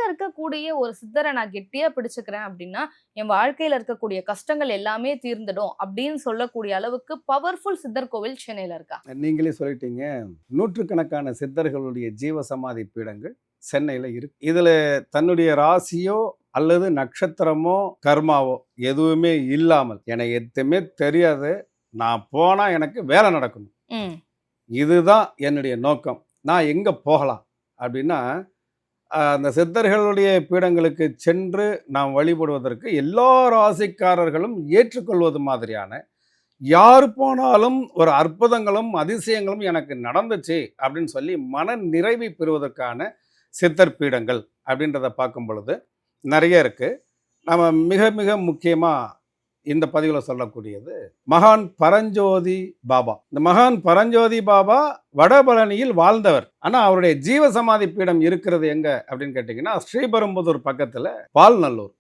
இருக்கக்கூடிய ஒரு சித்தரை நான் கெட்டியா பிடிச்சுக்கிறேன் அப்படின்னா, என் வாழ்க்கையில இருக்கக்கூடிய கஷ்டங்கள் எல்லாமே தீர்ந்துடும் அப்படின்னு சொல்லக்கூடிய அளவுக்கு பவர்ஃபுல் சித்தர் கோவில் சென்னையில இருக்கா? நீங்களே சொல்லிட்டீங்க. நூற்றுக்கணக்கான சித்தர்களுடைய ஜீவசமாதி பீடங்கள் சென்னையில இருக்கு. இதுல தன்னுடைய ராசியோ அல்லது நட்சத்திரமோ கர்மாவோ எதுவுமே இல்லாமல் எனக்கு எதுவுமே தெரியாது, நான் போனா எனக்கு வேலை நடக்கணும், ம். இதுதான் என்னுடைய நோக்கம், நான் எங்க போகலாம் அப்படின்னா அந்த சித்தர்களுடைய பீடங்களுக்கு சென்று நாம் வழிபடுவதற்கு எல்லா ராசிக்காரர்களும் ஏற்றுக்கொள்வது மாதிரியான, யார் போனாலும் ஒரு அற்புதங்களும் அதிசயங்களும் எனக்கு நடந்துச்சு அப்படின்னு சொல்லி மன நிறைவை பெறுவதற்கான சித்தர் பீடங்கள் அப்படின்றத பார்க்கும் பொழுது நிறைய இருக்கு. நம்ம மிக மிக முக்கியமாக இந்த பதிவில் சொல்லக்கூடியது மகான் பரஞ்சோதி பாபா. இந்த மகான் பரஞ்சோதி பாபா வடபழனியில் வாழ்ந்தவர். ஆனால் அவருடைய ஜீவசமாதி பீடம் இருக்கிறது எங்க அப்படின்னு கேட்டிங்கன்னா, ஸ்ரீபெரும்புதூர் பக்கத்தில் பால்நல்லூர்.